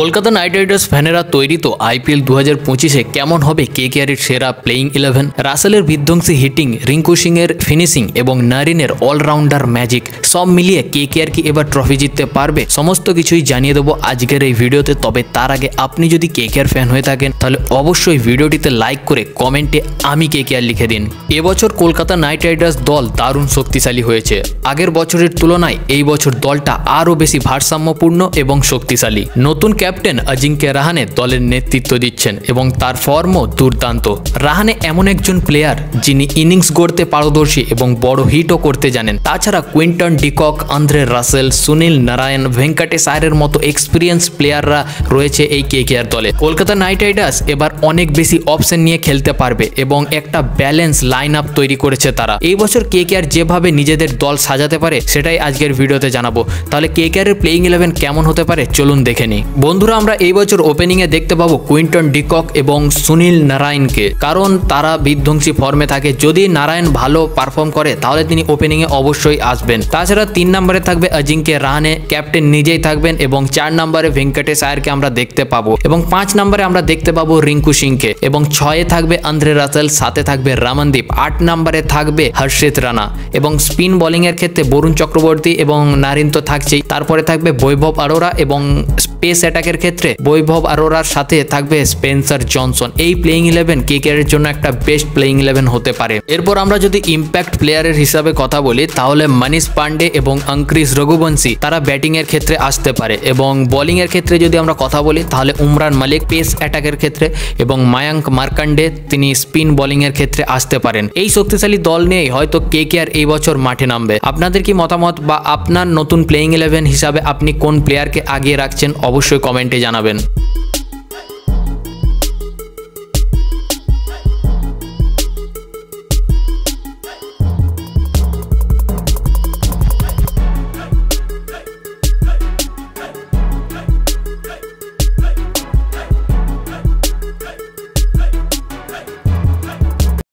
Kolkata night Riders ফ্যানেরা তৈরি তো IPL 2025-এ কেমন হবে কেকেআরের সেরা প্লেইং 11, রাসেলের বিধ্বংসী হিটিং, রিঙ্কু সিং এর ফিনিশিং এবং নারিনের অলরাউন্ডার ম্যাজিক সব মিলিয়ে কেকেআর কি এবার ট্রফি জিততে পারবে? সমস্ত কিছুই জানিয়ে দেবো আজকের এই ভিডিওতে। তবে তার আগে আপনি যদি কেকেআর ফ্যান হয়ে থাকেন তাহলে অবশ্যই ভিডিওটিতে লাইক করে কমেন্টে আমি কেকেআর লিখে দিন। এবছর কলকাতা নাইট রাইডার্স দল দারুণ শক্তিশালী হয়েছে। আগের বছরের তুলনায় এই বছর দলটা আরও বেশি ভারসাম্যপূর্ণ এবং শক্তিশালী। নতুন ক্যাপ্টেন অজিঙ্ক্য রাহানে দলের নেতৃত্ব দিচ্ছেন এবং তার ফর্মও দুর্দান্ত। রাহানে এমন একজন প্লেয়ার যিনি ইনিংস গড়তে পারদর্শী এবং বড় হিটও করতে জানেন। তাছাড়া Quinton de Kock, Andre Russell, Sunil Narine, Venkatesh আয়ারের মতো এক্সপিরিয়েন্স প্লেয়াররা রয়েছে এই কেকেআর দলে। কলকাতা নাইট রাইডার্স এবার অনেক বেশি অপশন নিয়ে খেলতে পারবে এবং একটা ব্যালেন্স লাইন আপ তৈরি করেছে তারা। এই বছর কেকেআর যেভাবে নিজেদের দল সাজাতে পারে সেটাই আজকের ভিডিওতে জানাবো। তাহলে কেকেআরের প্লেইং 11 কেমন হতে পারে চলুন দেখে নিই। বন্ধুরা, আমরা এই বছর ওপেনিংয়ে দেখতে পাবো কুইন্টন ডিকক এবং সুনীল নারায়ণকে, কারণ তারা বিধ্বংসী ফর্মে থাকে। যদি নারায়ণ ভালো পারফর্ম করে তাহলে তিনি ওপেনিংয়ে অবশ্যই আসবেন। তাছাড়া 3 নম্বরে থাকবে অজিঙ্ক্য রাহানে, ক্যাপ্টেন নিজেই থাকবেন এবং 4 নম্বরে ভেঙ্কটেশ আয়ারকে আমরা দেখতে পাবো এবং 5 নম্বরে আমরা দেখতে পাবো রিঙ্কু সিংকে এবং 6-এ থাকবে আন্দ্রে রাসেল, 7-এ থাকবে রামনদীপ, 8 নম্বরে থাকবে হর্ষিত রানা এবং স্পিন বোলিং এর ক্ষেত্রে বরুণ চক্রবর্তী এবং নারিন তো থাকছেই। তারপরে থাকবে বৈভব আরোরা এবং পেস অ্যাটাকের ক্ষেত্রে বৈভব আরোরার সাথে থাকবে স্পেন্সার জনসন। এই প্লেইং 11 কেকেআর এর জন্য একটা বেস্ট প্লেইং 11 হতে পারে। এরপর আমরা যদি ইম্প্যাক্ট প্লেয়ারের হিসাবে কথা বলি তাহলে মনীষ পান্ডে এবং অঙ্কুরিশ রঘুবংশী তারা ব্যাটিং এর ক্ষেত্রে আসতে পারে এবং বোলিং এর ক্ষেত্রে যদি আমরা কথা বলি তাহলে উমরান মালিক পেস অ্যাটাকের ক্ষেত্রে এবং মায়াঙ্ক মার্কান্ডে তিনি স্পিন বোলিং এর ক্ষেত্রে আসতে পারেন। এই শক্তিশালী দল নিয়েই হয়তো কেকেআর এই বছর মাঠে নামবে। আপনাদের কি মতামত বা আপনার নতুন প্লেইং 11 হিসাবে আপনি কোন প্লেয়ারকে আগিয়ে রাখছেন অবশ্যই কমেন্টে জানাবেন।